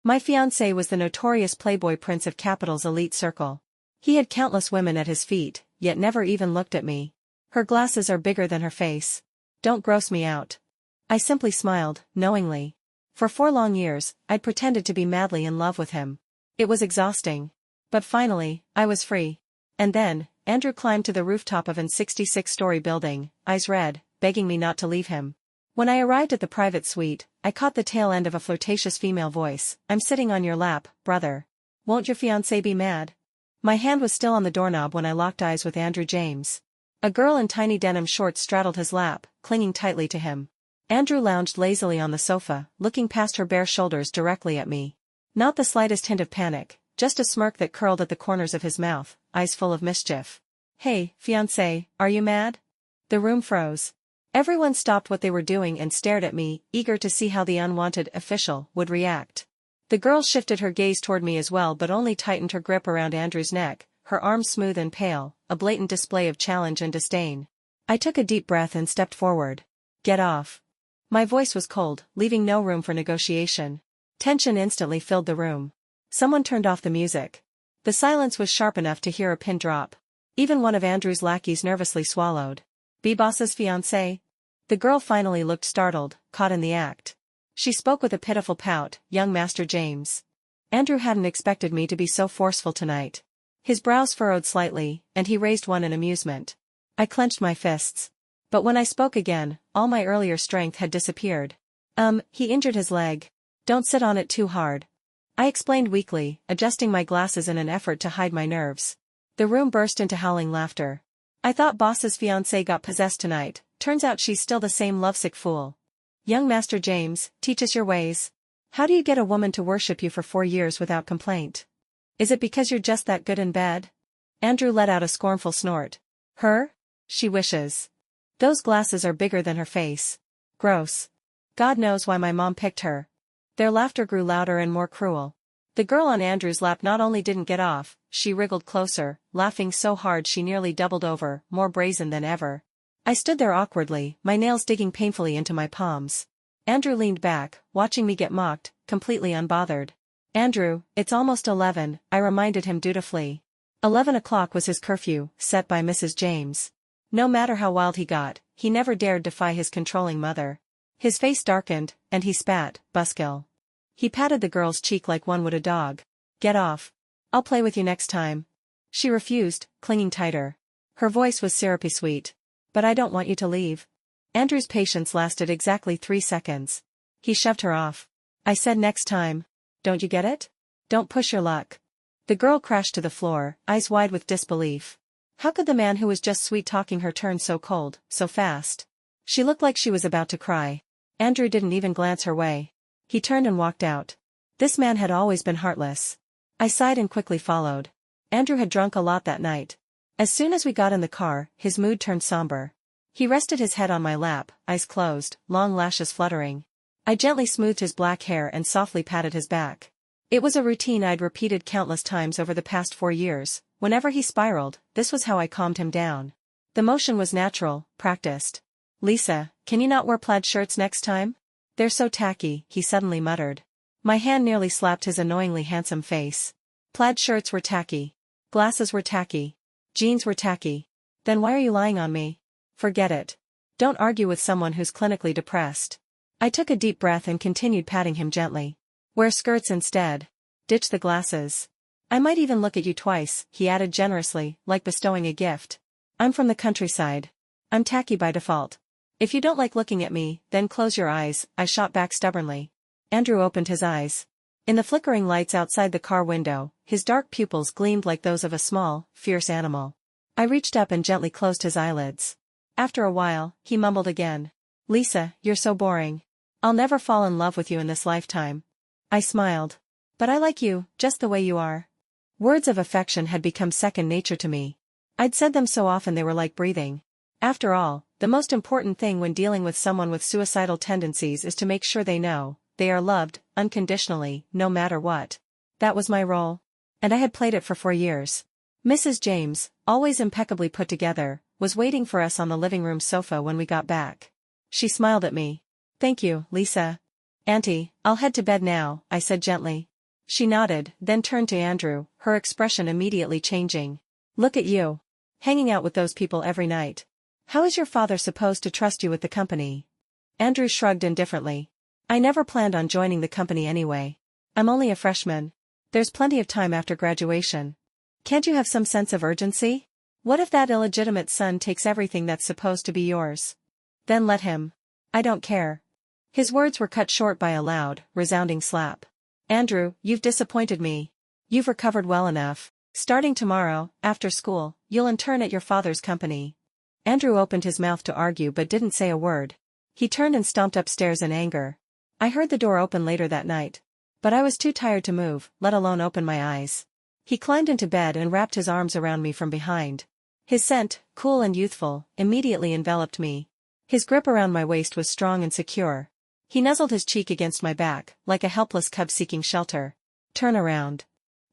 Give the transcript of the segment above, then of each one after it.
My fiancé was the notorious Playboy prince of Capital's elite circle. He had countless women at his feet, yet never even looked at me. Her glasses are bigger than her face. Don't gross me out. I simply smiled, knowingly. For 4 long years, I'd pretended to be madly in love with him. It was exhausting. But finally, I was free. And then, Andrew climbed to the rooftop of an 66-story building, eyes red, begging me not to leave him. When I arrived at the private suite, I caught the tail end of a flirtatious female voice. "I'm sitting on your lap, brother. Won't your fiancé be mad?" My hand was still on the doorknob when I locked eyes with Andrew James. A girl in tiny denim shorts straddled his lap, clinging tightly to him. Andrew lounged lazily on the sofa, looking past her bare shoulders directly at me. Not the slightest hint of panic, just a smirk that curled at the corners of his mouth, eyes full of mischief. "Hey, fiancé, are you mad?" The room froze. Everyone stopped what they were doing and stared at me, eager to see how the unwanted official would react. The girl shifted her gaze toward me as well, but only tightened her grip around Andrew's neck, her arms smooth and pale, a blatant display of challenge and disdain. I took a deep breath and stepped forward. "Get off." My voice was cold, leaving no room for negotiation. Tension instantly filled the room. Someone turned off the music. The silence was sharp enough to hear a pin drop. Even one of Andrew's lackeys nervously swallowed. "Be boss's fiancé?" The girl finally looked startled, caught in the act. She spoke with a pitiful pout, "Young Master James." Andrew hadn't expected me to be so forceful tonight. His brows furrowed slightly, and he raised one in amusement. I clenched my fists. But when I spoke again, all my earlier strength had disappeared. He injured his leg. Don't sit on it too hard." I explained weakly, adjusting my glasses in an effort to hide my nerves. The room burst into howling laughter. "I thought boss's fiancé got possessed tonight. Turns out she's still the same lovesick fool. Young Master James, teach us your ways. How do you get a woman to worship you for 4 years without complaint? Is it because you're just that good in bed?" Andrew let out a scornful snort. "Her? She wishes. Those glasses are bigger than her face. Gross. God knows why my mom picked her." Their laughter grew louder and more cruel. The girl on Andrew's lap not only didn't get off, she wriggled closer, laughing so hard she nearly doubled over, more brazen than ever. I stood there awkwardly, my nails digging painfully into my palms. Andrew leaned back, watching me get mocked, completely unbothered. "Andrew, it's almost 11, I reminded him dutifully. 11 o'clock was his curfew, set by Mrs. James. No matter how wild he got, he never dared defy his controlling mother. His face darkened, and he spat, "Buskill." He patted the girl's cheek like one would a dog. "Get off. I'll play with you next time." She refused, clinging tighter. Her voice was syrupy sweet. "But I don't want you to leave." Andrew's patience lasted exactly 3 seconds. He shoved her off. I said, "Next time. Don't you get it? Don't push your luck." The girl crashed to the floor, eyes wide with disbelief. How could the man who was just sweet-talking her turn so cold, so fast? She looked like she was about to cry. Andrew didn't even glance her way. He turned and walked out. This man had always been heartless. I sighed and quickly followed. Andrew had drunk a lot that night. As soon as we got in the car, his mood turned somber. He rested his head on my lap, eyes closed, long lashes fluttering. I gently smoothed his black hair and softly patted his back. It was a routine I'd repeated countless times over the past 4 years. Whenever he spiraled, this was how I calmed him down. The motion was natural, practiced. "Lisa, can you not wear plaid shirts next time? They're so tacky," he suddenly muttered. My hand nearly slapped his annoyingly handsome face. Plaid shirts were tacky. Glasses were tacky. Jeans were tacky. Then why are you lying on me? Forget it. Don't argue with someone who's clinically depressed. I took a deep breath and continued patting him gently. "Wear skirts instead. Ditch the glasses. I might even look at you twice," he added generously, like bestowing a gift. "I'm from the countryside. I'm tacky by default. If you don't like looking at me, then close your eyes," I shot back stubbornly. Andrew opened his eyes. In the flickering lights outside the car window, his dark pupils gleamed like those of a small, fierce animal. I reached up and gently closed his eyelids. After a while, he mumbled again. "Lisa, you're so boring. I'll never fall in love with you in this lifetime." I smiled. "But I like you, just the way you are." Words of affection had become second nature to me. I'd said them so often they were like breathing. After all, the most important thing when dealing with someone with suicidal tendencies is to make sure they know they are loved, unconditionally, no matter what. That was my role. And I had played it for 4 years. Mrs. James, always impeccably put together, was waiting for us on the living room sofa when we got back. She smiled at me. "Thank you, Lisa." "Auntie, I'll head to bed now," I said gently. She nodded, then turned to Andrew, her expression immediately changing. Look at you. Hanging out with those people every night. How is your father supposed to trust you with the company? Andrew shrugged indifferently. I never planned on joining the company anyway. I'm only a freshman. There's plenty of time after graduation. Can't you have some sense of urgency? What if that illegitimate son takes everything that's supposed to be yours? Then let him. I don't care. His words were cut short by a loud, resounding slap. Andrew, you've disappointed me. You've recovered well enough. Starting tomorrow, after school, you'll intern at your father's company. Andrew opened his mouth to argue but didn't say a word. He turned and stomped upstairs in anger. I heard the door open later that night. But I was too tired to move, let alone open my eyes. He climbed into bed and wrapped his arms around me from behind. His scent, cool and youthful, immediately enveloped me. His grip around my waist was strong and secure. He nuzzled his cheek against my back, like a helpless cub seeking shelter. Turn around.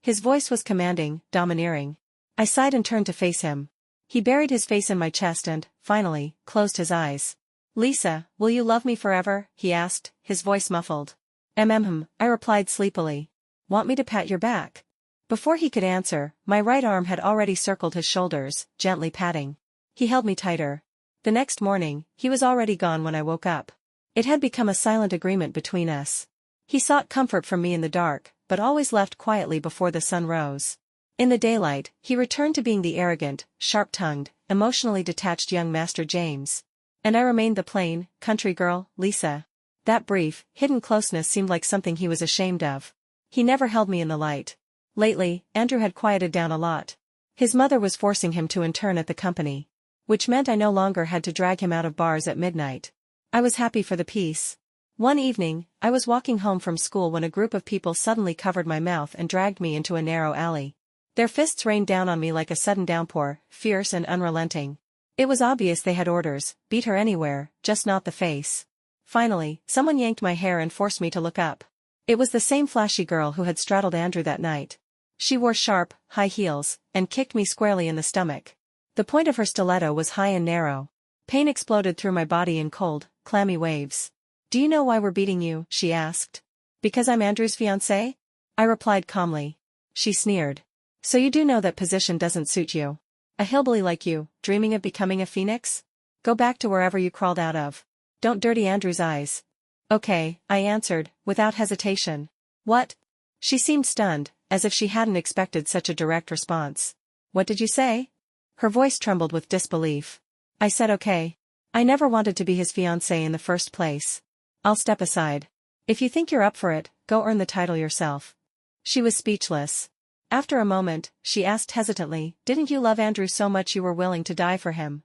His voice was commanding, domineering. I sighed and turned to face him. He buried his face in my chest and, finally, closed his eyes. Lisa, will you love me forever? He asked, his voice muffled. I replied sleepily. Want me to pat your back? Before he could answer, my right arm had already circled his shoulders, gently patting. He held me tighter. The next morning, he was already gone when I woke up. It had become a silent agreement between us. He sought comfort from me in the dark, but always left quietly before the sun rose. In the daylight, he returned to being the arrogant, sharp-tongued, emotionally detached young Master James. And I remained the plain, country girl, Lisa. That brief, hidden closeness seemed like something he was ashamed of. He never held me in the light. Lately, Andrew had quieted down a lot. His mother was forcing him to intern at the company. Which meant I no longer had to drag him out of bars at midnight. I was happy for the peace. One evening, I was walking home from school when a group of people suddenly covered my mouth and dragged me into a narrow alley. Their fists rained down on me like a sudden downpour, fierce and unrelenting. It was obvious they had orders, beat her anywhere, just not the face. Finally, someone yanked my hair and forced me to look up. It was the same flashy girl who had straddled Andrew that night. She wore sharp, high heels, and kicked me squarely in the stomach. The point of her stiletto was high and narrow. Pain exploded through my body in cold, clammy waves. Do you know why we're beating you? She asked. Because I'm Andrew's fiancé? I replied calmly. She sneered. So you do know that position doesn't suit you. A hillbilly like you, dreaming of becoming a phoenix? Go back to wherever you crawled out of. Don't dirty Andrew's eyes. Okay, I answered, without hesitation. What? She seemed stunned, as if she hadn't expected such a direct response. What did you say? Her voice trembled with disbelief. I said okay. I never wanted to be his fiancé in the first place. I'll step aside. If you think you're up for it, go earn the title yourself. She was speechless. After a moment, she asked hesitantly, didn't you love Andrew so much you were willing to die for him?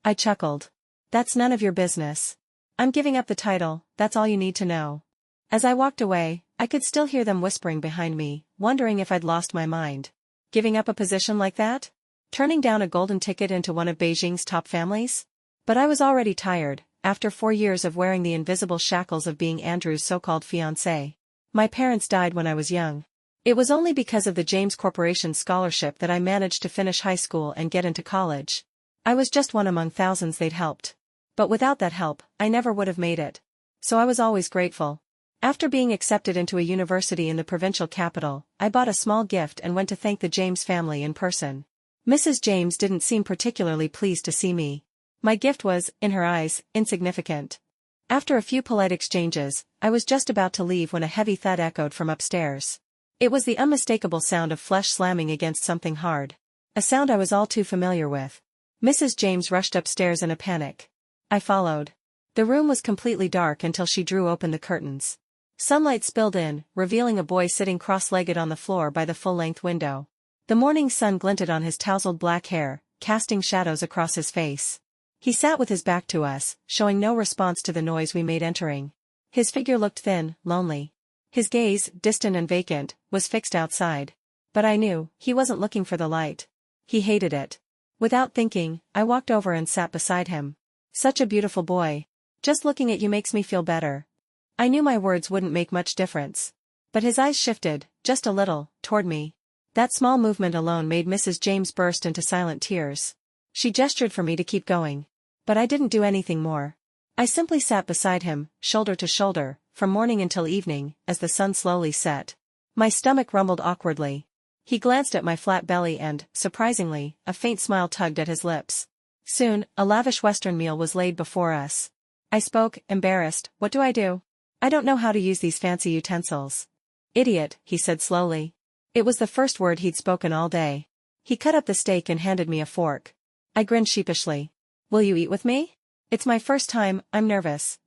I chuckled. That's none of your business. I'm giving up the title, that's all you need to know. As I walked away, I could still hear them whispering behind me, wondering if I'd lost my mind. Giving up a position like that? Turning down a golden ticket into one of Beijing's top families? But I was already tired, after 4 years of wearing the invisible shackles of being Andrew's so-called fiancé. My parents died when I was young. It was only because of the James Corporation scholarship that I managed to finish high school and get into college. I was just one among thousands they'd helped. But without that help, I never would have made it. So I was always grateful. After being accepted into a university in the provincial capital, I bought a small gift and went to thank the James family in person. Mrs. James didn't seem particularly pleased to see me. My gift was, in her eyes, insignificant. After a few polite exchanges, I was just about to leave when a heavy thud echoed from upstairs. It was the unmistakable sound of flesh slamming against something hard. A sound I was all too familiar with. Mrs. James rushed upstairs in a panic. I followed. The room was completely dark until she drew open the curtains. Sunlight spilled in, revealing a boy sitting cross-legged on the floor by the full-length window. The morning sun glinted on his tousled black hair, casting shadows across his face. He sat with his back to us, showing no response to the noise we made entering. His figure looked thin, lonely. His gaze, distant and vacant, was fixed outside. But I knew, he wasn't looking for the light. He hated it. Without thinking, I walked over and sat beside him. Such a beautiful boy. Just looking at you makes me feel better. I knew my words wouldn't make much difference. But his eyes shifted, just a little, toward me. That small movement alone made Mrs. James burst into silent tears. She gestured for me to keep going. But I didn't do anything more. I simply sat beside him, shoulder to shoulder, from morning until evening, as the sun slowly set. My stomach rumbled awkwardly. He glanced at my flat belly and, surprisingly, a faint smile tugged at his lips. Soon, a lavish Western meal was laid before us. I spoke, embarrassed. What do I do? I don't know how to use these fancy utensils. Idiot, he said slowly. It was the first word he'd spoken all day. He cut up the steak and handed me a fork. I grinned sheepishly. Will you eat with me? It's my first time, I'm nervous.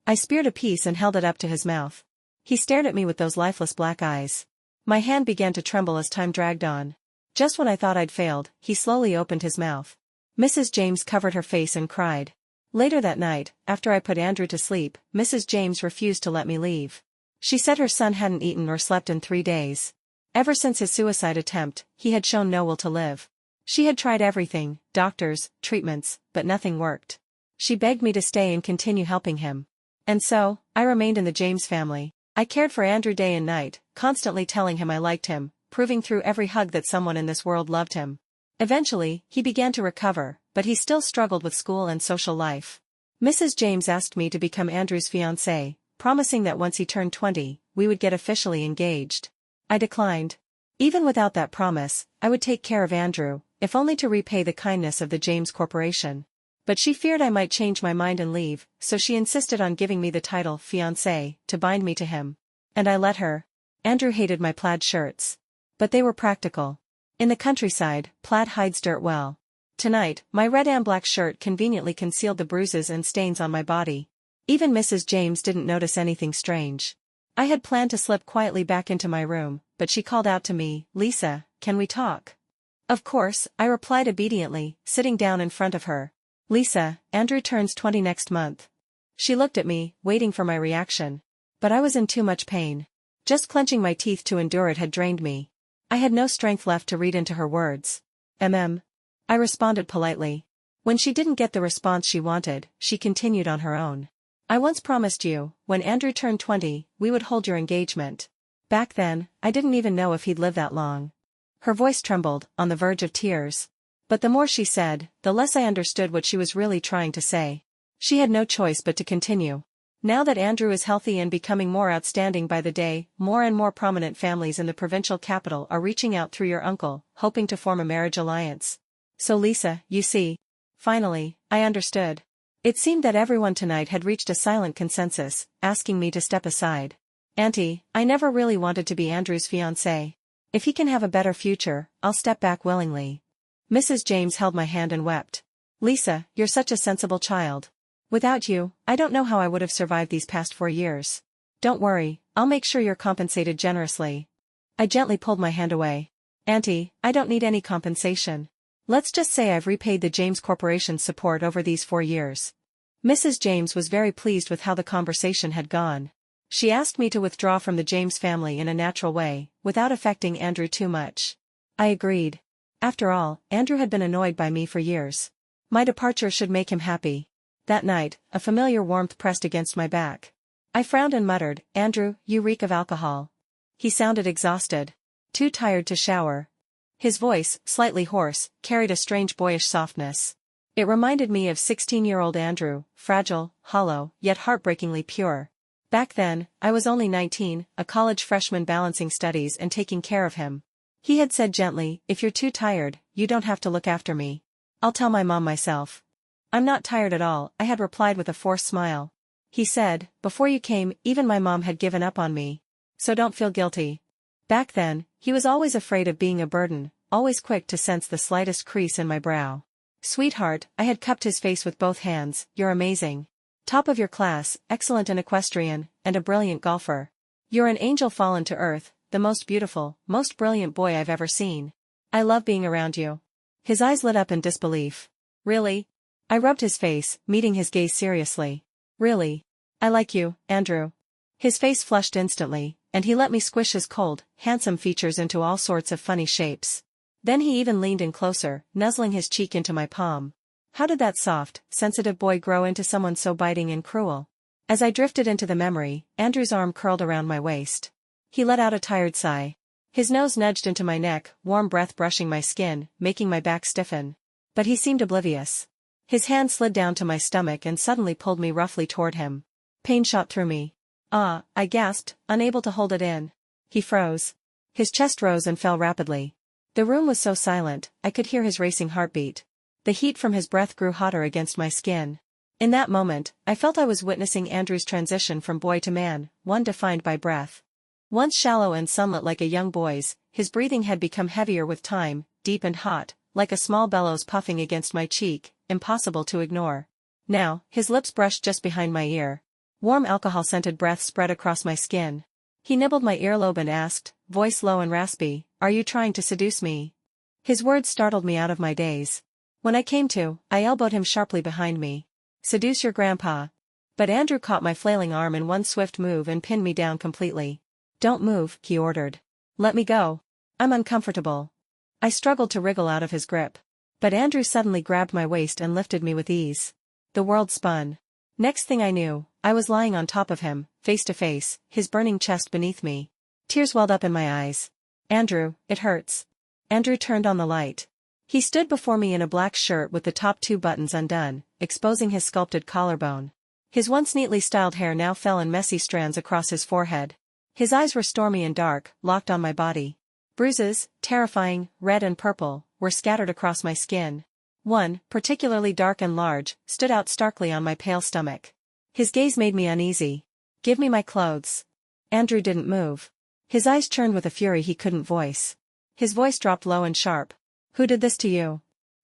I speared a piece and held it up to his mouth. He stared at me with those lifeless black eyes. My hand began to tremble as time dragged on. Just when I thought I'd failed, he slowly opened his mouth. Mrs. James covered her face and cried. Later that night, after I put Andrew to sleep, Mrs. James refused to let me leave. She said her son hadn't eaten or slept in 3 days. Ever since his suicide attempt, he had shown no will to live. She had tried everything, doctors, treatments, but nothing worked. She begged me to stay and continue helping him. And so, I remained in the James family. I cared for Andrew day and night, constantly telling him I liked him, proving through every hug that someone in this world loved him. Eventually, he began to recover, but he still struggled with school and social life. Mrs. James asked me to become Andrew's fiancé, promising that once he turned 20, we would get officially engaged. I declined. Even without that promise, I would take care of Andrew, if only to repay the kindness of the James Corporation. But she feared I might change my mind and leave, so she insisted on giving me the title fiancé to bind me to him. And I let her. Andrew hated my plaid shirts. But they were practical. In the countryside, plaid hides dirt well. Tonight, my red and black shirt conveniently concealed the bruises and stains on my body. Even Mrs. James didn't notice anything strange. I had planned to slip quietly back into my room, but she called out to me, Lisa, can we talk? Of course, I replied obediently, sitting down in front of her. Lisa, Andrew turns 20 next month. She looked at me, waiting for my reaction. But I was in too much pain. Just clenching my teeth to endure it had drained me. I had no strength left to read into her words. I responded politely. When she didn't get the response she wanted, she continued on her own. I once promised you, when Andrew turned 20, we would hold your engagement. Back then, I didn't even know if he'd live that long. Her voice trembled, on the verge of tears. But the more she said, the less I understood what she was really trying to say. She had no choice but to continue. Now that Andrew is healthy and becoming more outstanding by the day, more and more prominent families in the provincial capital are reaching out through your uncle, hoping to form a marriage alliance. So Lisa, you see. Finally, I understood. It seemed that everyone tonight had reached a silent consensus, asking me to step aside. Auntie, I never really wanted to be Andrew's fiancé. If he can have a better future, I'll step back willingly. Mrs. James held my hand and wept. Lisa, you're such a sensible child. Without you, I don't know how I would have survived these past 4 years. Don't worry, I'll make sure you're compensated generously. I gently pulled my hand away. Auntie, I don't need any compensation. Let's just say I've repaid the James Corporation's support over these 4 years. Mrs. James was very pleased with how the conversation had gone. She asked me to withdraw from the James family in a natural way, without affecting Andrew too much. I agreed. After all, Andrew had been annoyed by me for years. My departure should make him happy. That night, a familiar warmth pressed against my back. I frowned and muttered, Andrew, you reek of alcohol. He sounded exhausted. Too tired to shower. His voice, slightly hoarse, carried a strange boyish softness. It reminded me of 16-year-old Andrew, fragile, hollow, yet heartbreakingly pure. Back then, I was only 19, a college freshman balancing studies and taking care of him. He had said gently, if you're too tired, you don't have to look after me. I'll tell my mom myself. I'm not tired at all, I had replied with a forced smile. He said, before you came, even my mom had given up on me. So don't feel guilty. Back then, he was always afraid of being a burden, always quick to sense the slightest crease in my brow. Sweetheart, I had cupped his face with both hands, you're amazing. Top of your class, excellent in equestrian, and a brilliant golfer. You're an angel fallen to earth, the most beautiful, most brilliant boy I've ever seen. I love being around you. His eyes lit up in disbelief. Really? I rubbed his face, meeting his gaze seriously. Really? I like you, Andrew. His face flushed instantly, and he let me squish his cold, handsome features into all sorts of funny shapes. Then he even leaned in closer, nuzzling his cheek into my palm. How did that soft, sensitive boy grow into someone so biting and cruel? As I drifted into the memory, Andrew's arm curled around my waist. He let out a tired sigh. His nose nudged into my neck, warm breath brushing my skin, making my back stiffen. But he seemed oblivious. His hand slid down to my stomach and suddenly pulled me roughly toward him. Pain shot through me. Ah, I gasped, unable to hold it in. He froze. His chest rose and fell rapidly. The room was so silent, I could hear his racing heartbeat. The heat from his breath grew hotter against my skin. In that moment, I felt I was witnessing Andrew's transition from boy to man, one defined by breath. Once shallow and sunlit like a young boy's, his breathing had become heavier with time, deep and hot, like a small bellows puffing against my cheek, impossible to ignore. Now, his lips brushed just behind my ear. Warm alcohol-scented breath spread across my skin. He nibbled my earlobe and asked, voice low and raspy, "Are you trying to seduce me?" His words startled me out of my daze. When I came to, I elbowed him sharply behind me. "Seduce your grandpa." But Andrew caught my flailing arm in one swift move and pinned me down completely. "Don't move," he ordered. "Let me go. I'm uncomfortable." I struggled to wriggle out of his grip. But Andrew suddenly grabbed my waist and lifted me with ease. The world spun. Next thing I knew, I was lying on top of him, face to face, his burning chest beneath me. Tears welled up in my eyes. "Andrew, it hurts." Andrew turned on the light. He stood before me in a black shirt with the top 2 buttons undone, exposing his sculpted collarbone. His once neatly styled hair now fell in messy strands across his forehead. His eyes were stormy and dark, locked on my body. Bruises, terrifying, red and purple, were scattered across my skin. One, particularly dark and large, stood out starkly on my pale stomach. His gaze made me uneasy. "Give me my clothes." Andrew didn't move. His eyes churned with a fury he couldn't voice. His voice dropped low and sharp. "Who did this to you?"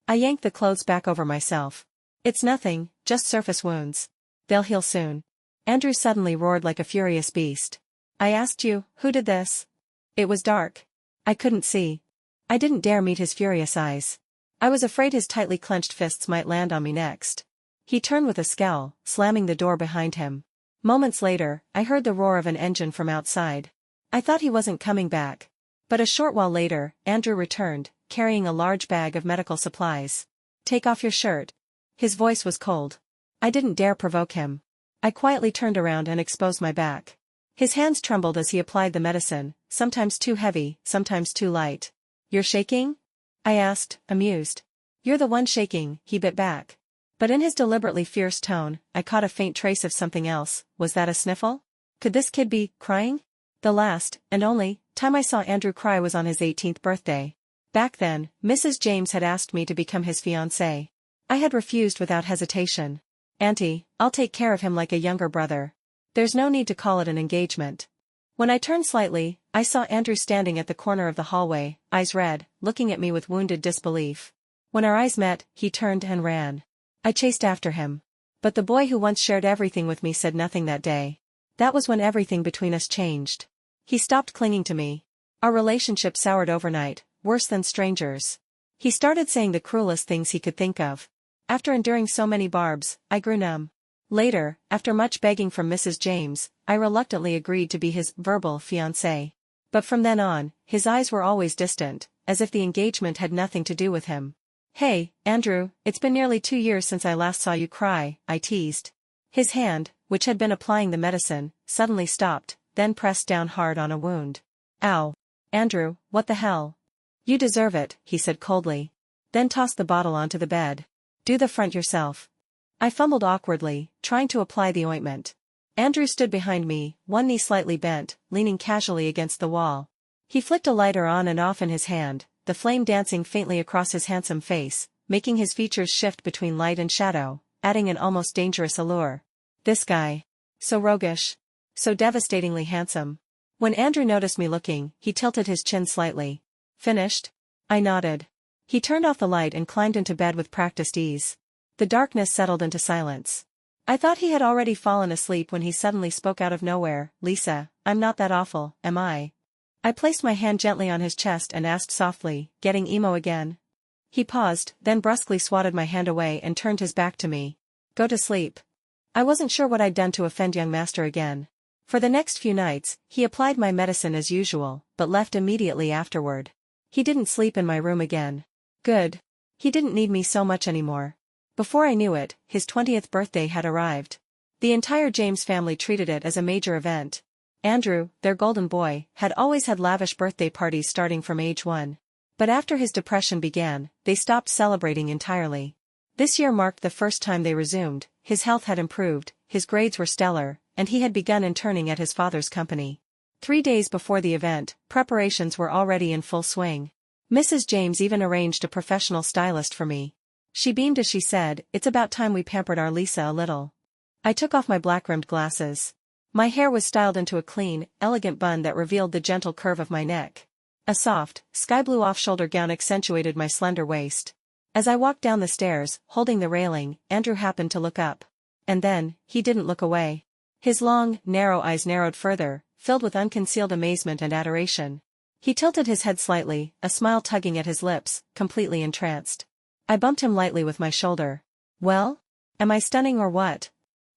I yanked the clothes back over myself. "It's nothing, just surface wounds. They'll heal soon." Andrew suddenly roared like a furious beast. "I asked you, who did this?" It was dark. I couldn't see. I didn't dare meet his furious eyes. I was afraid his tightly clenched fists might land on me next. He turned with a scowl, slamming the door behind him. Moments later, I heard the roar of an engine from outside. I thought he wasn't coming back. But a short while later, Andrew returned, carrying a large bag of medical supplies. "Take off your shirt." His voice was cold. I didn't dare provoke him. I quietly turned around and exposed my back. His hands trembled as he applied the medicine, sometimes too heavy, sometimes too light. "You're shaking?" I asked, amused. "You're the one shaking," he bit back. But in his deliberately fierce tone, I caught a faint trace of something else. Was that a sniffle? Could this kid be crying? The last, and only, time I saw Andrew cry was on his 18th birthday. Back then, Mrs. James had asked me to become his fiancé. I had refused without hesitation. "Auntie, I'll take care of him like a younger brother. There's no need to call it an engagement." When I turned slightly, I saw Andrew standing at the corner of the hallway, eyes red, looking at me with wounded disbelief. When our eyes met, he turned and ran. I chased after him. But the boy who once shared everything with me said nothing that day. That was when everything between us changed. He stopped clinging to me. Our relationship soured overnight, worse than strangers. He started saying the cruelest things he could think of. After enduring so many barbs, I grew numb. Later, after much begging from Mrs. James, I reluctantly agreed to be his verbal fiancé. But from then on, his eyes were always distant, as if the engagement had nothing to do with him. "Hey, Andrew, it's been nearly 2 years since I last saw you cry," I teased. His hand, which had been applying the medicine, suddenly stopped, then pressed down hard on a wound. "Ow. Andrew, what the hell?" "You deserve it," he said coldly. Then tossed the bottle onto the bed. "Do the front yourself." I fumbled awkwardly, trying to apply the ointment. Andrew stood behind me, one knee slightly bent, leaning casually against the wall. He flicked a lighter on and off in his hand, the flame dancing faintly across his handsome face, making his features shift between light and shadow, adding an almost dangerous allure. This guy. So roguish. So devastatingly handsome. When Andrew noticed me looking, he tilted his chin slightly. "Finished?" I nodded. He turned off the light and climbed into bed with practiced ease. The darkness settled into silence. I thought he had already fallen asleep when he suddenly spoke out of nowhere. "Lisa, I'm not that awful, am I?" I placed my hand gently on his chest and asked softly, "Getting emo again?" He paused, then brusquely swatted my hand away and turned his back to me. "Go to sleep." I wasn't sure what I'd done to offend young master again. For the next few nights, he applied my medicine as usual, but left immediately afterward. He didn't sleep in my room again. Good. He didn't need me so much anymore. Before I knew it, his 20th birthday had arrived. The entire James family treated it as a major event. Andrew, their golden boy, had always had lavish birthday parties starting from age 1. But after his depression began, they stopped celebrating entirely. This year marked the first time they resumed. His health had improved, his grades were stellar, and he had begun interning at his father's company. 3 days before the event, preparations were already in full swing. Mrs. James even arranged a professional stylist for me. She beamed as she said, "It's about time we pampered our Lisa a little." I took off my black-rimmed glasses. My hair was styled into a clean, elegant bun that revealed the gentle curve of my neck. A soft, sky-blue off-shoulder gown accentuated my slender waist. As I walked down the stairs, holding the railing, Andrew happened to look up. And then, he didn't look away. His long, narrow eyes narrowed further, filled with unconcealed amazement and adoration. He tilted his head slightly, a smile tugging at his lips, completely entranced. I bumped him lightly with my shoulder. "Well? Am I stunning or what?"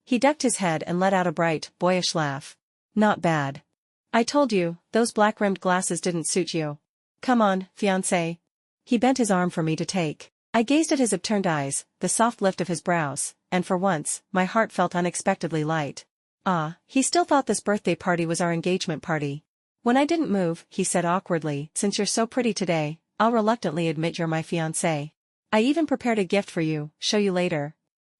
He ducked his head and let out a bright, boyish laugh. "Not bad. I told you, those black-rimmed glasses didn't suit you. Come on, fiancé." He bent his arm for me to take. I gazed at his upturned eyes, the soft lift of his brows, and for once, my heart felt unexpectedly light. Ah, he still thought this birthday party was our engagement party. When I didn't move, he said awkwardly, "Since you're so pretty today, I'll reluctantly admit you're my fiancé. I even prepared a gift for you, show you later."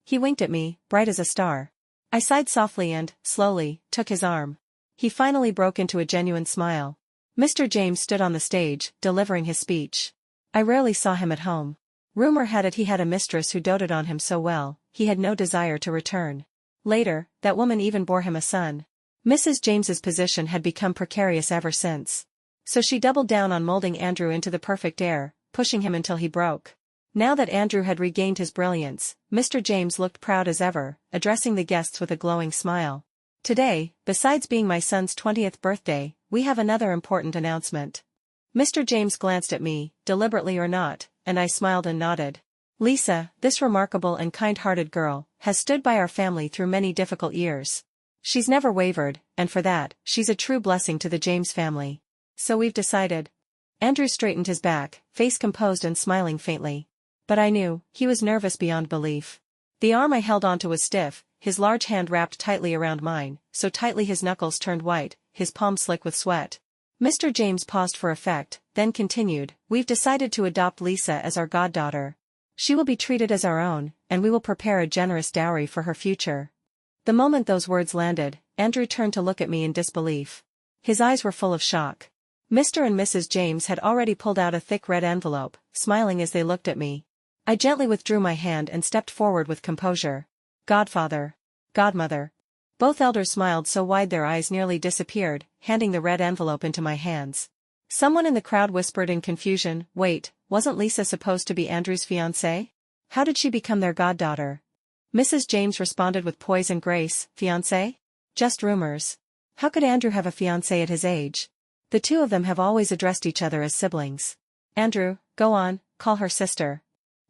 He winked at me, bright as a star. I sighed softly and, slowly, took his arm. He finally broke into a genuine smile. Mr. James stood on the stage, delivering his speech. I rarely saw him at home. Rumor had it he had a mistress who doted on him so well, he had no desire to return. Later, that woman even bore him a son. Mrs. James's position had become precarious ever since. So she doubled down on molding Andrew into the perfect heir, pushing him until he broke. Now that Andrew had regained his brilliance, Mr. James looked proud as ever, addressing the guests with a glowing smile. "Today, besides being my son's 20th birthday, we have another important announcement." Mr. James glanced at me, deliberately or not, and I smiled and nodded. "Lisa, this remarkable and kind-hearted girl, has stood by our family through many difficult years. She's never wavered, and for that, she's a true blessing to the James family. So we've decided." Andrew straightened his back, face composed and smiling faintly. But I knew, he was nervous beyond belief. The arm I held onto was stiff, his large hand wrapped tightly around mine, so tightly his knuckles turned white, his palm slick with sweat. Mr. James paused for effect, then continued, "We've decided to adopt Lisa as our goddaughter. She will be treated as our own, and we will prepare a generous dowry for her future." The moment those words landed, Andrew turned to look at me in disbelief. His eyes were full of shock. Mr. and Mrs. James had already pulled out a thick red envelope, smiling as they looked at me. I gently withdrew my hand and stepped forward with composure. "Godfather. Godmother." Both elders smiled so wide their eyes nearly disappeared, handing the red envelope into my hands. Someone in the crowd whispered in confusion, "Wait, wasn't Lisa supposed to be Andrew's fiancée? How did she become their goddaughter?" Mrs. James responded with poise and grace, "Fiancé? Just rumors. How could Andrew have a fiancée at his age? The two of them have always addressed each other as siblings. Andrew, go on, call her sister."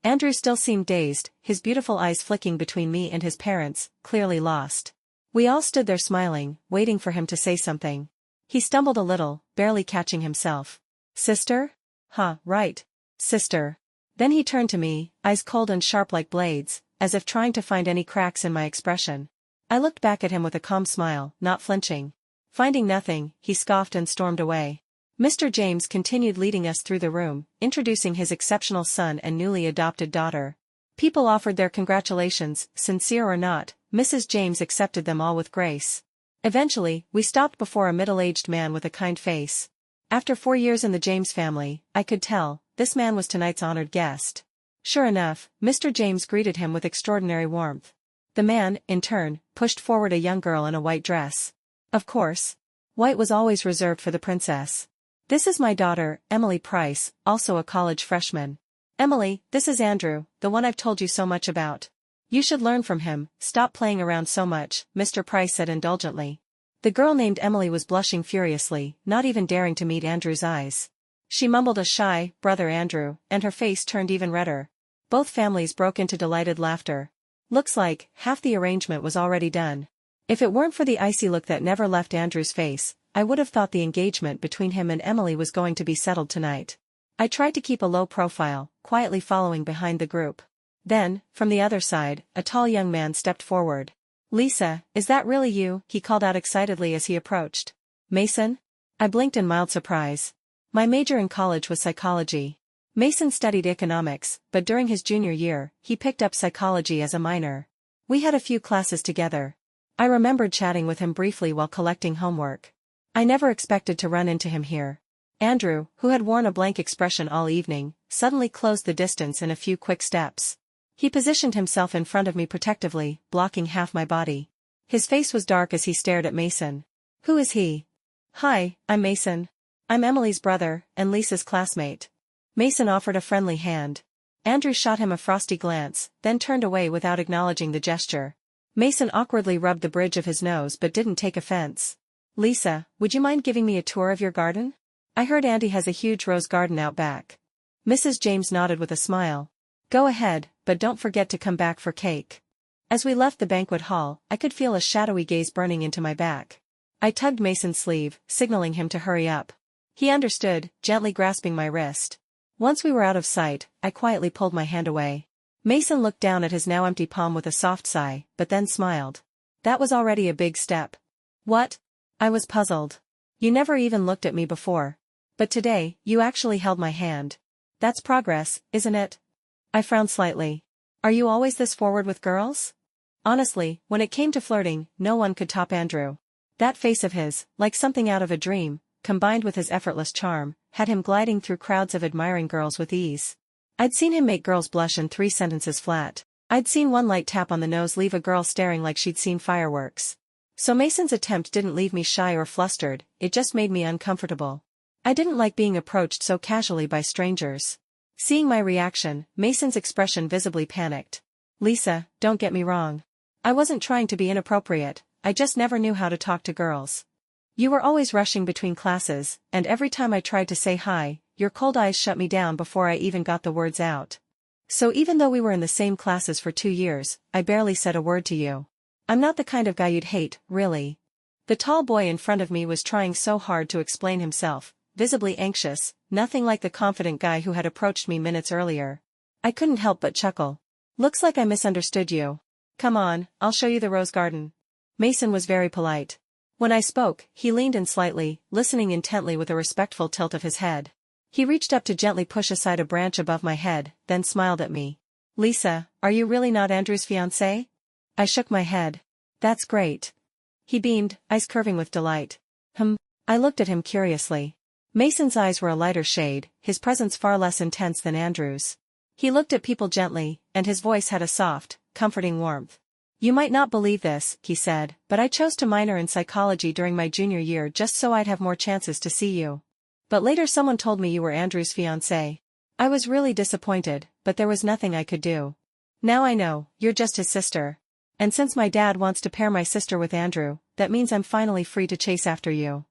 Andrew still seemed dazed, his beautiful eyes flicking between me and his parents, clearly lost. We all stood there smiling, waiting for him to say something. He stumbled a little, barely catching himself. "Sister? Huh, right. Sister." Then he turned to me, eyes cold and sharp like blades, as if trying to find any cracks in my expression. I looked back at him with a calm smile, not flinching. Finding nothing, he scoffed and stormed away. Mr. James continued leading us through the room, introducing his exceptional son and newly adopted daughter. People offered their congratulations, sincere or not, Mrs. James accepted them all with grace. Eventually, we stopped before a middle-aged man with a kind face. After 4 years in the James family, I could tell, this man was tonight's honored guest. Sure enough, Mr. James greeted him with extraordinary warmth. The man, in turn, pushed forward a young girl in a white dress. Of course. White was always reserved for the princess. "This is my daughter, Emily Price, also a college freshman. Emily, this is Andrew, the one I've told you so much about. You should learn from him, stop playing around so much," Mr. Price said indulgently. The girl named Emily was blushing furiously, not even daring to meet Andrew's eyes. She mumbled a shy, "Brother Andrew," and her face turned even redder. Both families broke into delighted laughter. Looks like, half the arrangement was already done. If it weren't for the icy look that never left Andrew's face, I would have thought the engagement between him and Emily was going to be settled tonight. I tried to keep a low profile, quietly following behind the group. Then, from the other side, a tall young man stepped forward. "Lisa, is that really you?" he called out excitedly as he approached. "Mason?" I blinked in mild surprise. My major in college was psychology. Mason studied economics, but during his junior year, he picked up psychology as a minor. We had a few classes together. I remembered chatting with him briefly while collecting homework. I never expected to run into him here. Andrew, who had worn a blank expression all evening, suddenly closed the distance in a few quick steps. He positioned himself in front of me protectively, blocking half my body. His face was dark as he stared at Mason. Who is he? Hi, I'm Mason. I'm Emily's brother, and Lisa's classmate. Mason offered a friendly hand. Andrew shot him a frosty glance, then turned away without acknowledging the gesture. Mason awkwardly rubbed the bridge of his nose but didn't take offense. Lisa, would you mind giving me a tour of your garden? I heard Andy has a huge rose garden out back. Mrs. James nodded with a smile. Go ahead, but don't forget to come back for cake. As we left the banquet hall, I could feel a shadowy gaze burning into my back. I tugged Mason's sleeve, signaling him to hurry up. He understood, gently grasping my wrist. Once we were out of sight, I quietly pulled my hand away. Mason looked down at his now empty palm with a soft sigh, but then smiled. That was already a big step. What? I was puzzled. You never even looked at me before. But today, you actually held my hand. That's progress, isn't it? I frowned slightly. Are you always this forward with girls? Honestly, when it came to flirting, no one could top Andrew. That face of his, like something out of a dream, combined with his effortless charm, had him gliding through crowds of admiring girls with ease. I'd seen him make girls blush in 3 sentences flat. I'd seen one light tap on the nose leave a girl staring like she'd seen fireworks. So Mason's attempt didn't leave me shy or flustered, it just made me uncomfortable. I didn't like being approached so casually by strangers. Seeing my reaction, Mason's expression visibly panicked. Lisa, don't get me wrong. I wasn't trying to be inappropriate, I just never knew how to talk to girls. You were always rushing between classes, and every time I tried to say hi, your cold eyes shut me down before I even got the words out. So even though we were in the same classes for 2 years, I barely said a word to you. I'm not the kind of guy you'd hate, really. The tall boy in front of me was trying so hard to explain himself, visibly anxious, nothing like the confident guy who had approached me minutes earlier. I couldn't help but chuckle. Looks like I misunderstood you. Come on, I'll show you the rose garden. Mason was very polite. When I spoke, he leaned in slightly, listening intently with a respectful tilt of his head. He reached up to gently push aside a branch above my head, then smiled at me. Lisa, are you really not Andrew's fiancé? I shook my head. That's great. He beamed, eyes curving with delight. I looked at him curiously. Mason's eyes were a lighter shade, his presence far less intense than Andrew's. He looked at people gently, and his voice had a soft, comforting warmth. You might not believe this, he said, but I chose to minor in psychology during my junior year just so I'd have more chances to see you. But later someone told me you were Andrew's fiancé. I was really disappointed, but there was nothing I could do. Now I know, you're just his sister. And since my dad wants to pair my sister with Andrew, that means I'm finally free to chase after you.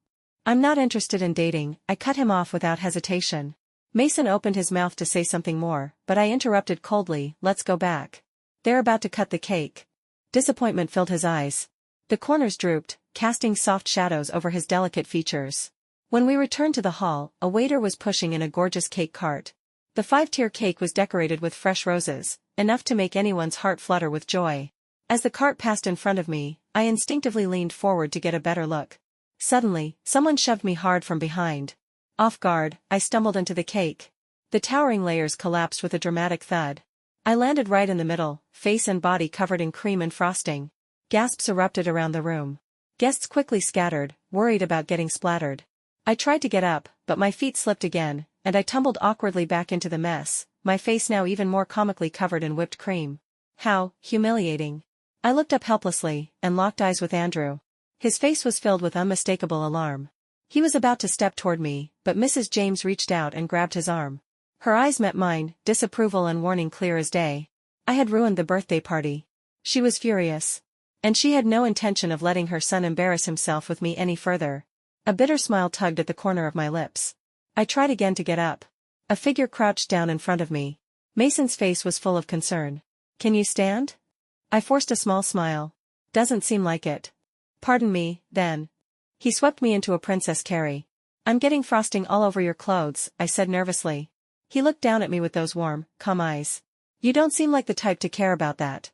I'm not interested in dating, I cut him off without hesitation. Mason opened his mouth to say something more, but I interrupted coldly, let's go back. They're about to cut the cake. Disappointment filled his eyes. The corners drooped, casting soft shadows over his delicate features. When we returned to the hall, a waiter was pushing in a gorgeous cake cart. The 5-tier cake was decorated with fresh roses, enough to make anyone's heart flutter with joy. As the cart passed in front of me, I instinctively leaned forward to get a better look. Suddenly, someone shoved me hard from behind. Off guard, I stumbled into the cake. The towering layers collapsed with a dramatic thud. I landed right in the middle, face and body covered in cream and frosting. Gasps erupted around the room. Guests quickly scattered, worried about getting splattered. I tried to get up, but my feet slipped again, and I tumbled awkwardly back into the mess, my face now even more comically covered in whipped cream. How humiliating. I looked up helplessly, and locked eyes with Andrew. His face was filled with unmistakable alarm. He was about to step toward me, but Mrs. James reached out and grabbed his arm. Her eyes met mine, disapproval and warning clear as day. I had ruined the birthday party. She was furious. And she had no intention of letting her son embarrass himself with me any further. A bitter smile tugged at the corner of my lips. I tried again to get up. A figure crouched down in front of me. Mason's face was full of concern. Can you stand? I forced a small smile. Doesn't seem like it. Pardon me, then. He swept me into a princess carry. I'm getting frosting all over your clothes, I said nervously. He looked down at me with those warm, calm eyes. You don't seem like the type to care about that.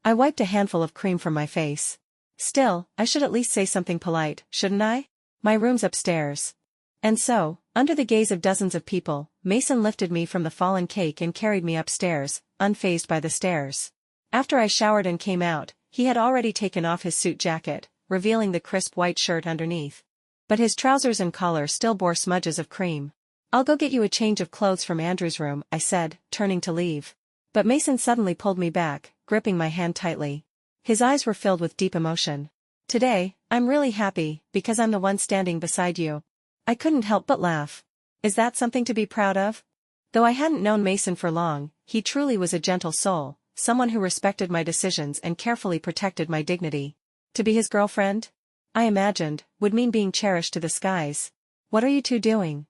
I wiped a handful of cream from my face. Still, I should at least say something polite, shouldn't I? My room's upstairs. And so, under the gaze of dozens of people, Mason lifted me from the fallen cake and carried me upstairs, unfazed by the stares. After I showered and came out, he had already taken off his suit jacket, revealing the crisp white shirt underneath. but his trousers and collar still bore smudges of cream. "I'll go get you a change of clothes from Andrew's room," I said, turning to leave. But Mason suddenly pulled me back, gripping my hand tightly. His eyes were filled with deep emotion. "Today, I'm really happy, because I'm the one standing beside you." I couldn't help but laugh. Is that something to be proud of? Though I hadn't known Mason for long, he truly was a gentle soul, someone who respected my decisions and carefully protected my dignity. To be his girlfriend? I imagined, would mean being cherished to the skies. "What are you two doing?"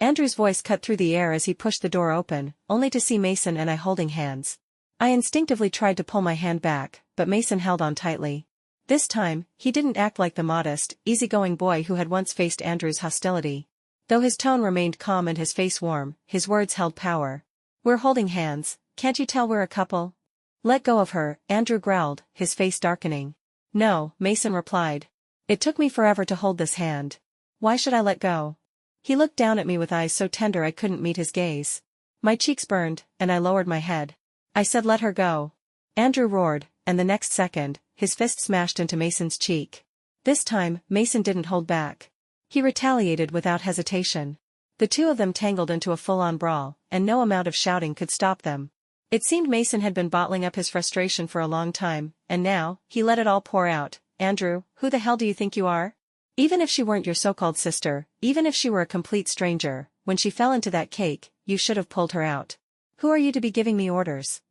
Andrew's voice cut through the air as he pushed the door open, only to see Mason and I holding hands. I instinctively tried to pull my hand back, but Mason held on tightly. This time, he didn't act like the modest, easygoing boy who had once faced Andrew's hostility. Though his tone remained calm and his face warm, his words held power. "We're holding hands, can't you tell we're a couple?" "Let go of her," Andrew growled, his face darkening. "No," Mason replied. "It took me forever to hold this hand. Why should I let go?" He looked down at me with eyes so tender I couldn't meet his gaze. My cheeks burned, and I lowered my head. I said, "Let her go." Andrew roared, and the next second, his fist smashed into Mason's cheek. This time, Mason didn't hold back. He retaliated without hesitation. The two of them tangled into a full-on brawl, and no amount of shouting could stop them. It seemed Mason had been bottling up his frustration for a long time, and now, he let it all pour out. "Andrew, who the hell do you think you are? Even if she weren't your so-called sister, even if she were a complete stranger, when she fell into that cake, you should have pulled her out. Who are you to be giving me orders?"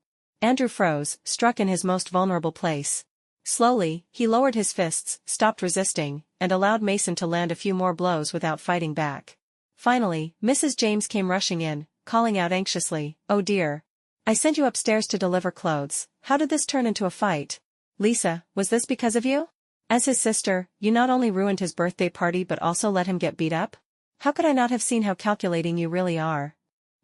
Andrew froze, struck in his most vulnerable place. Slowly, he lowered his fists, stopped resisting, and allowed Mason to land a few more blows without fighting back. Finally, Mrs. James came rushing in, calling out anxiously, "Oh dear. I sent you upstairs to deliver clothes. How did this turn into a fight? Lisa, was this because of you? As his sister, you not only ruined his birthday party but also let him get beat up? How could I not have seen how calculating you really are?"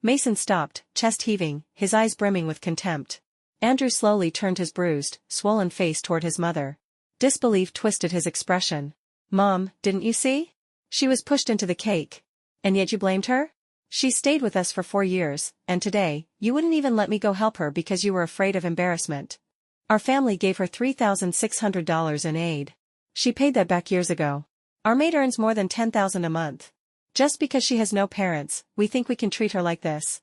Mason stopped, chest heaving, his eyes brimming with contempt. Andrew slowly turned his bruised, swollen face toward his mother. Disbelief twisted his expression. "Mom, didn't you see? She was pushed into the cake. And yet you blamed her? She stayed with us for 4 years, and today, you wouldn't even let me go help her because you were afraid of embarrassment. Our family gave her $3,600 in aid. She paid that back years ago. Our maid earns more than $10,000 a month. Just because she has no parents, we think we can treat her like this."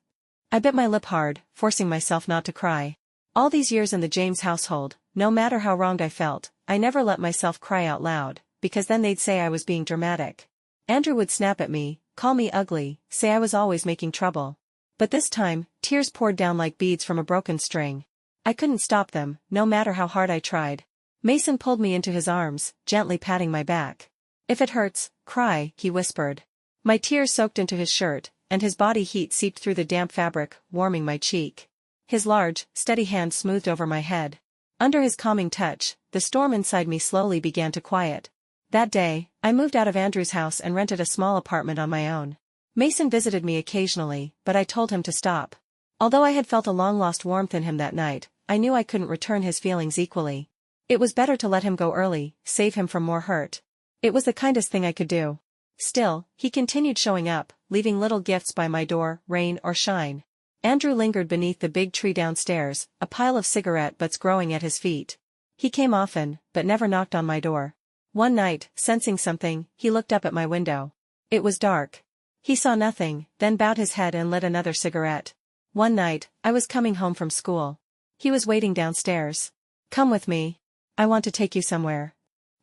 I bit my lip hard, forcing myself not to cry. All these years in the James household, no matter how wronged I felt, I never let myself cry out loud, because then they'd say I was being dramatic. Andrew would snap at me, call me ugly, say I was always making trouble. But this time, tears poured down like beads from a broken string. I couldn't stop them, no matter how hard I tried. Mason pulled me into his arms, gently patting my back. "If it hurts, cry," he whispered. My tears soaked into his shirt, and his body heat seeped through the damp fabric, warming my cheek. His large, steady hand smoothed over my head. Under his calming touch, the storm inside me slowly began to quiet. That day, I moved out of Andrew's house and rented a small apartment on my own. Mason visited me occasionally, but I told him to stop. Although I had felt a long-lost warmth in him that night, I knew I couldn't return his feelings equally. It was better to let him go early, save him from more hurt. It was the kindest thing I could do. Still, he continued showing up, leaving little gifts by my door, rain or shine. Andrew lingered beneath the big tree downstairs, a pile of cigarette butts growing at his feet. He came often, but never knocked on my door. One night, sensing something, he looked up at my window. It was dark. He saw nothing, then bowed his head and lit another cigarette. One night, I was coming home from school. He was waiting downstairs. "Come with me. I want to take you somewhere."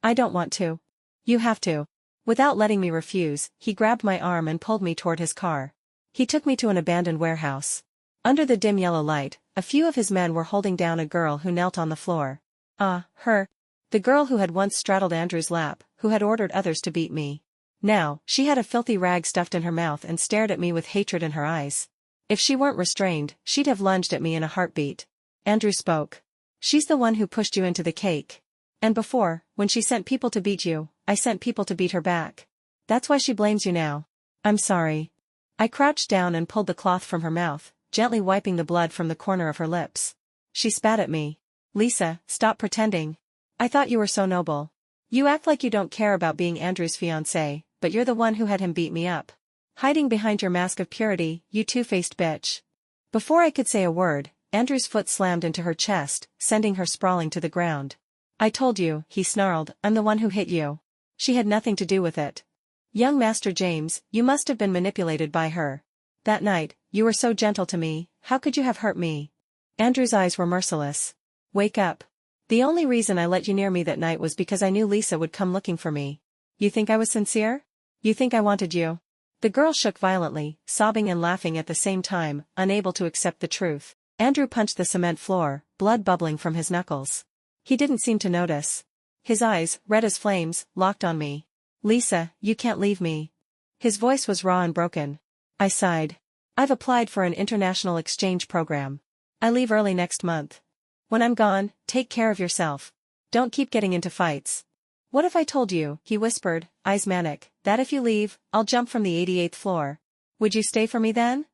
"I don't want to." "You have to." Without letting me refuse, he grabbed my arm and pulled me toward his car. He took me to an abandoned warehouse. Under the dim yellow light, a few of his men were holding down a girl who knelt on the floor. Her. The girl who had once straddled Andrew's lap, who had ordered others to beat me. Now, she had a filthy rag stuffed in her mouth and stared at me with hatred in her eyes. If she weren't restrained, she'd have lunged at me in a heartbeat. Andrew spoke. "She's the one who pushed you into the cake. And before, when she sent people to beat you, I sent people to beat her back. That's why she blames you now." "I'm sorry." I crouched down and pulled the cloth from her mouth, gently wiping the blood from the corner of her lips. She spat at me. "Lisa, stop pretending. I thought you were so noble. You act like you don't care about being Andrew's fiancé, but you're the one who had him beat me up. Hiding behind your mask of purity, you two-faced bitch." Before I could say a word, Andrew's foot slammed into her chest, sending her sprawling to the ground. "I told you," he snarled, "I'm the one who hit you. She had nothing to do with it." Young Master James, you must have been manipulated by her. That night, you were so gentle to me, how could you have hurt me? Andrew's eyes were merciless. Wake up. The only reason I let you near me that night was because I knew Lisa would come looking for me. You think I was sincere? You think I wanted you? The girl shook violently, sobbing and laughing at the same time, unable to accept the truth. Andrew punched the cement floor, blood bubbling from his knuckles. He didn't seem to notice. His eyes, red as flames, locked on me. Lisa, you can't leave me. His voice was raw and broken. I sighed. I've applied for an international exchange program. I leave early next month. When I'm gone, take care of yourself. Don't keep getting into fights. What if I told you, he whispered, eyes manic, that if you leave, I'll jump from the 88th floor. Would you stay for me then?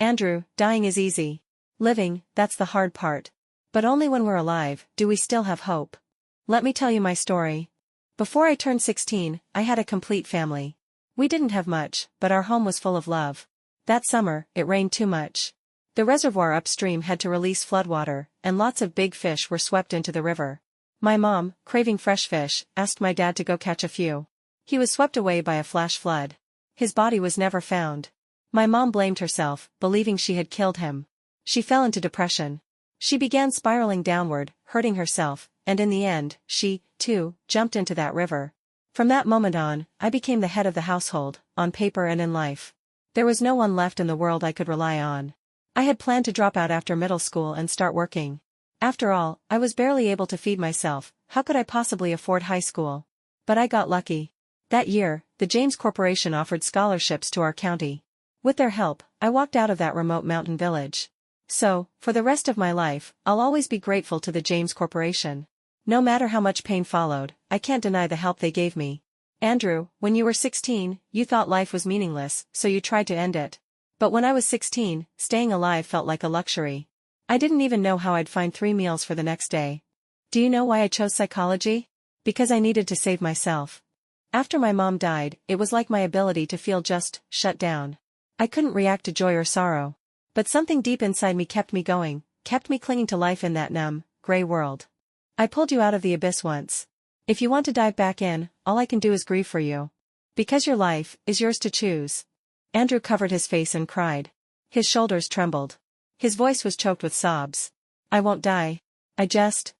Andrew, dying is easy. Living, that's the hard part. But only when we're alive, do we still have hope. Let me tell you my story. Before I turned 16, I had a complete family. We didn't have much, but our home was full of love. That summer, it rained too much. The reservoir upstream had to release floodwater, and lots of big fish were swept into the river. My mom, craving fresh fish, asked my dad to go catch a few. He was swept away by a flash flood. His body was never found. My mom blamed herself, believing she had killed him. She fell into depression. She began spiraling downward, hurting herself, and in the end, she, too, jumped into that river. From that moment on, I became the head of the household, on paper and in life. There was no one left in the world I could rely on. I had planned to drop out after middle school and start working. After all, I was barely able to feed myself, how could I possibly afford high school? But I got lucky. That year, the James Corporation offered scholarships to our county. With their help, I walked out of that remote mountain village. So, for the rest of my life, I'll always be grateful to the James Corporation. No matter how much pain followed, I can't deny the help they gave me. Andrew, when you were 16, you thought life was meaningless, so you tried to end it. But when I was 16, staying alive felt like a luxury. I didn't even know how I'd find 3 meals for the next day. Do you know why I chose psychology? Because I needed to save myself. After my mom died, it was like my ability to feel just shut down. I couldn't react to joy or sorrow. But something deep inside me kept me going, kept me clinging to life in that numb, gray world. I pulled you out of the abyss once. If you want to dive back in, all I can do is grieve for you. Because your life is yours to choose. Andrew covered his face and cried. His shoulders trembled. His voice was choked with sobs. I won't die. I just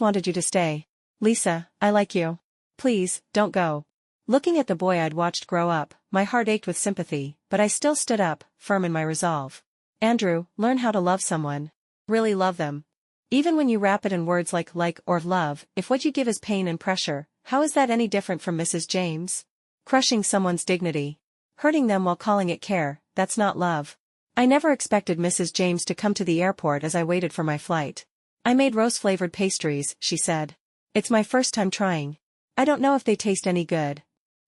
wanted you to stay. Lisa, I like you. Please, don't go. Looking at the boy I'd watched grow up, my heart ached with sympathy, but I still stood up, firm in my resolve. Andrew, learn how to love someone. Really love them. Even when you wrap it in words like or love, if what you give is pain and pressure, how is that any different from Mrs. James? Crushing someone's dignity. Hurting them while calling it care, that's not love. I never expected Mrs. James to come to the airport as I waited for my flight. I made rose-flavored pastries, she said. It's my first time trying. I don't know if they taste any good.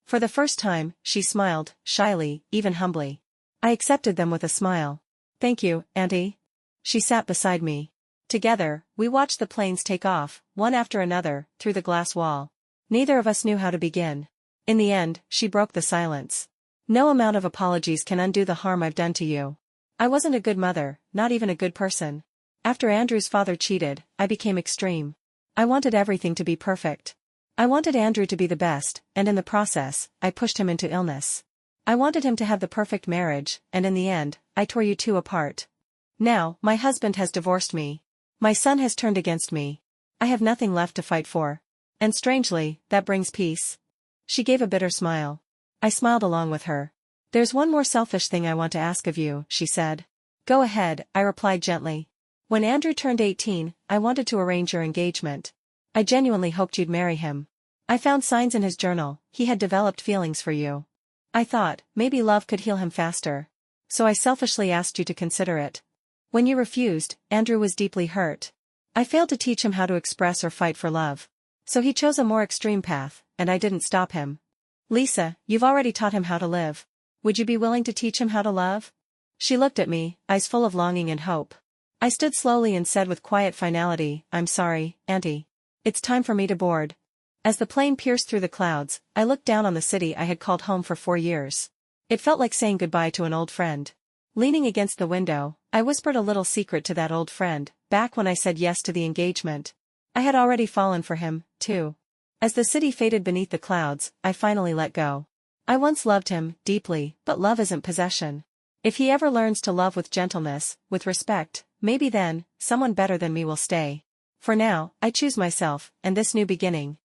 For the first time, she smiled, shyly, even humbly. I accepted them with a smile. Thank you, Auntie. She sat beside me. Together, we watched the planes take off, one after another, through the glass wall. Neither of us knew how to begin. In the end, she broke the silence. No amount of apologies can undo the harm I've done to you. I wasn't a good mother, not even a good person. After Andrew's father cheated, I became extreme. I wanted everything to be perfect. I wanted Andrew to be the best, and in the process, I pushed him into illness. I wanted him to have the perfect marriage, and in the end, I tore you two apart. Now, my husband has divorced me. My son has turned against me. I have nothing left to fight for. And strangely, that brings peace. She gave a bitter smile. I smiled along with her. There's one more selfish thing I want to ask of you, she said. Go ahead, I replied gently. When Andrew turned 18, I wanted to arrange your engagement. I genuinely hoped you'd marry him. I found signs in his journal, he had developed feelings for you. I thought, maybe love could heal him faster. So I selfishly asked you to consider it. When you refused, Andrew was deeply hurt. I failed to teach him how to express or fight for love. So he chose a more extreme path, and I didn't stop him. Lisa, you've already taught him how to live. Would you be willing to teach him how to love? She looked at me, eyes full of longing and hope. I stood slowly and said with quiet finality, I'm sorry, Auntie. It's time for me to board. As the plane pierced through the clouds, I looked down on the city I had called home for 4 years. It felt like saying goodbye to an old friend. Leaning against the window, I whispered a little secret to that old friend, back when I said yes to the engagement. I had already fallen for him, too. As the city faded beneath the clouds, I finally let go. I once loved him, deeply, but love isn't possession. If he ever learns to love with gentleness, with respect, maybe then, someone better than me will stay. For now, I choose myself, and this new beginning,